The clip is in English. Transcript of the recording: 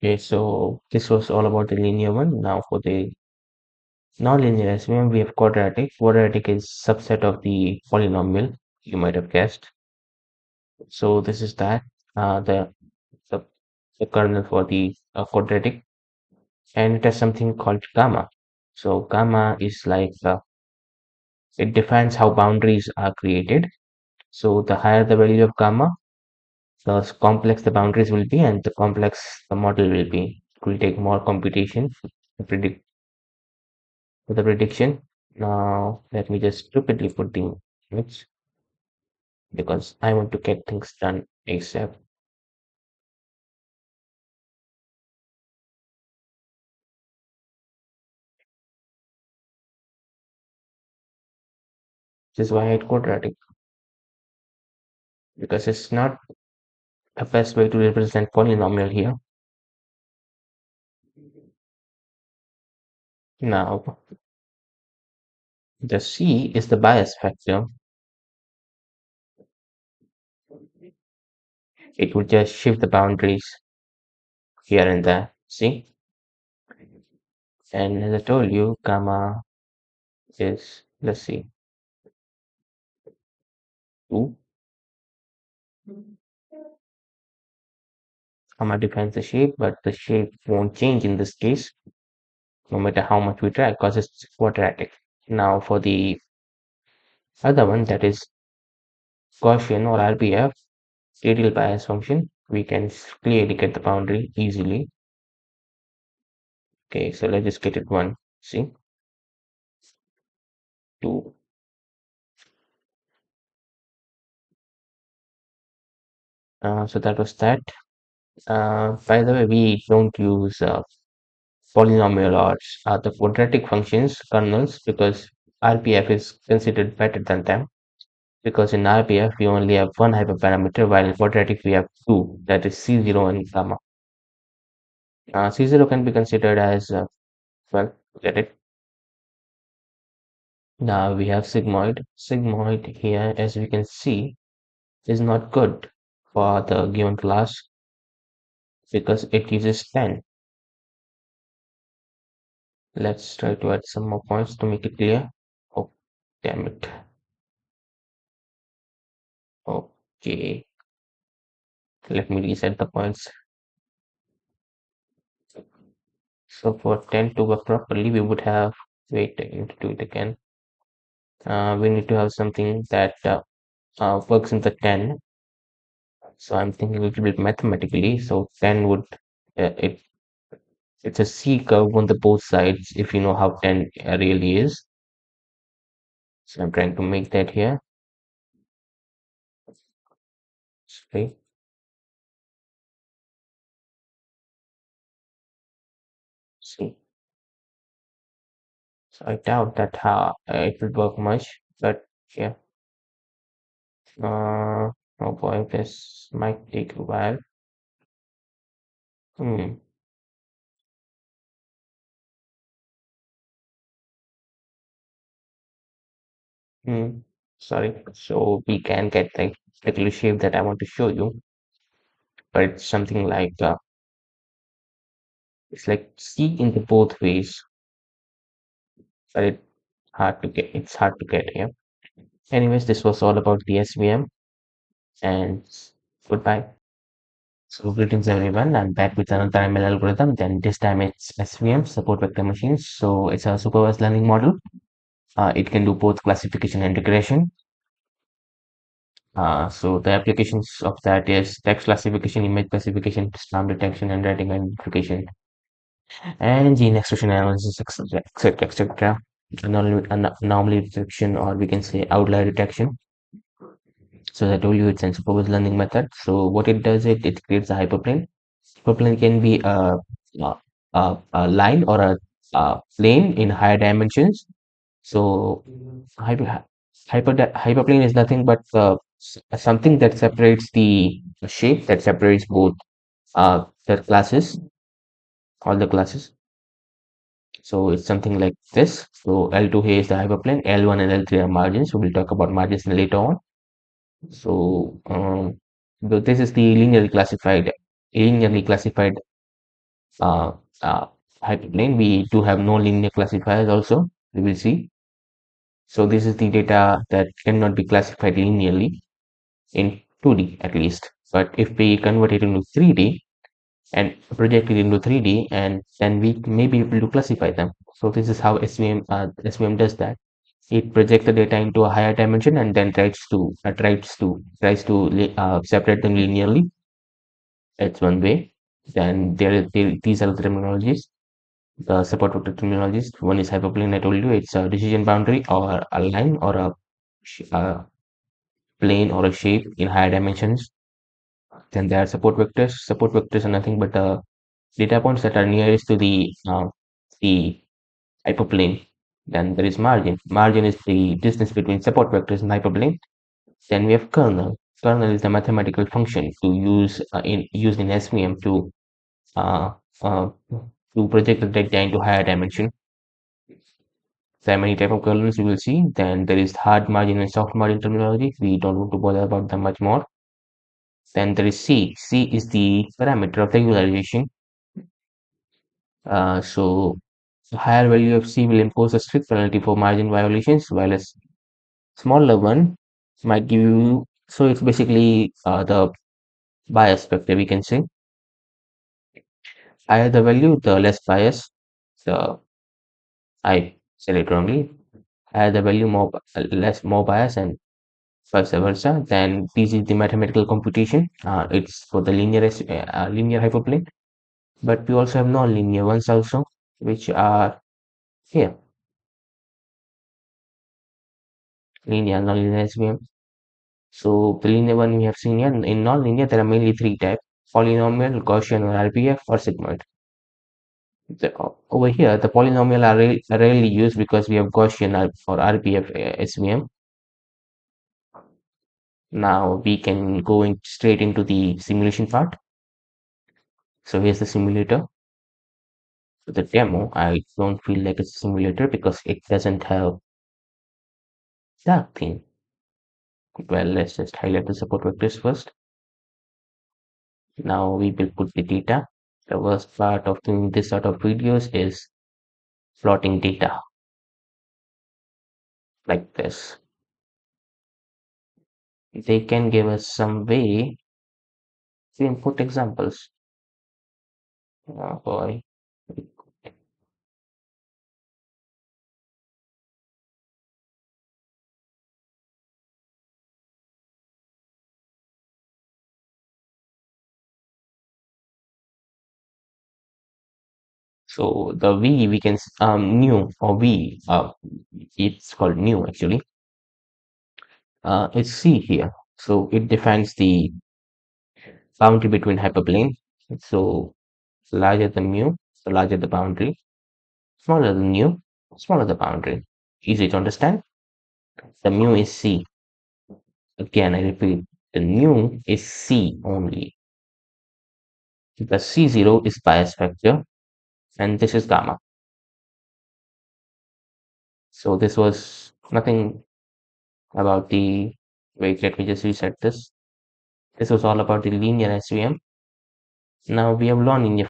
Okay, so this was all about the linear one. Now for the non-linear SVM, we have quadratic. Quadratic is subset of the polynomial, you might have guessed. So this is that, the, the kernel for the quadratic, and it has something called gamma. So gamma is like, it defines how boundaries are created. So the higher the value of gamma, the complex the boundaries will be, and the complex the model will be. It will take more computation to predict for the prediction. Now let me just stupidly put the image because I want to get things done ASAP. This is why I hate quadratic, because it's not the best way to represent polynomial here. Now the C is the bias factor. It will just shift the boundaries here and there. See? And as I told you, gamma is, let's see, 2. Gamma defines the shape, but the shape won't change in this case, no matter how much we try, because it's quadratic. Now for the other one, that is Gaussian or RBF, radial bias function, we can clearly get the boundary easily. Okay, so let's just get it 1. See? 2. So that was that. By the way, we don't use polynomial or the quadratic functions kernels because RPF is considered better than them. Because in RPF we only have one hyperparameter, while in quadratic we have two, that is C0 and gamma. C0 can be considered as, well, get it. Now we have sigmoid. Sigmoid here, as we can see, is not good for the given class because it uses 10. Let's try to add some more points to make it clear. Oh, damn it. Okay, let me reset the points. So for 10 to work properly, we would have, wait, I need to do it again. We need to have something that works in the 10. So I'm thinking a little bit mathematically. So 10 would, it's a C curve on the both sides if you know how 10 really is. So I'm trying to make that here. Okay. See. So I doubt that how it will work much, but yeah. Oh boy, this might take a while. Hmm. Hmm. Sorry. So we can get the particular shape that I want to show you, but it's something like, it's like C in the both ways, but it's hard to get here. Anyways, this was all about the SVM, and goodbye. So greetings everyone. I'm back with another ML algorithm. Then this time it's SVM, support vector machines. So it's a supervised learning model. It can do both classification and regression. So the applications of that is text classification, image classification, spam detection, and writing identification, and gene expression analysis, etc., etc., etc. Anomaly detection, or we can say outlier detection. So as I told you, it's a supervised learning method. So what it does, it creates a hyperplane. Hyperplane can be a line or a plane in higher dimensions. So hyper, hyperplane is nothing but something that separates the shape that separates both the classes, all the classes. So it's something like this. So L2 here is the hyperplane, L1 and L3 are margins. We will talk about margins later on. So this is the linearly classified uh, uh, hyperplane. We do have non-linear classifiers also, we will see. So this is the data that cannot be classified linearly in 2D at least. But if we convert it into 3D and project it into 3D, and then we may be able to classify them. So this is how SVM does that. It projects the data into a higher dimension and then tries to separate them linearly. That's one way. Then these are the terminologies, the support vector terminologies. One is hyperplane. I told you it's a decision boundary or a line or a plane or a shape in higher dimensions. Then there are support vectors. Support vectors are nothing but data points that are nearest to the hyperplane. Then there is margin. Margin is the distance between support vectors and hyperplane. Then we have kernel. Kernel is the mathematical function used in SVM uh, uh, to project the data into higher dimension. There are many type of kernels you will see. Then there is hard margin and soft margin terminology. We don't want to bother about them much more. Then there is C. C is the parameter of regularization. So a higher value of C will impose a strict penalty for margin violations, while a smaller one might give you. So it's basically the bias factor, we can say. Higher the value, the less bias. The I said it wrongly. Higher the value, more bias, and vice versa. Then this is the mathematical computation. It's for the linear hyperplane. But we also have non-linear ones also, which are here. Linear, non-linear SVM. So the linear one we have seen here. In non-linear, there are mainly three types: polynomial, Gaussian, or RPF, or sigmoid. Over here, the polynomial are rarely used because we have Gaussian or RPF SVM. Now we can go straight into the simulation part. So here's the simulator. So the demo, I don't feel like it's a simulator because it doesn't have that thing. Well, let's just highlight the support vectors first. Now we will put the data. The worst part of doing this sort of videos is plotting data like this. They can give us some way to input examples. Oh boy. So the V we can new or V it's called new actually. It's C here. So it defines the boundary between hyperplane. So larger the mu, the larger the boundary. Smaller the nu, smaller the boundary. Easy to understand. The mu is C. Again, I repeat, the nu is C only. The C0 is bias factor, and this is gamma. So this was nothing about the, wait, let me just reset this. This was all about the linear SVM. Now we have non-linear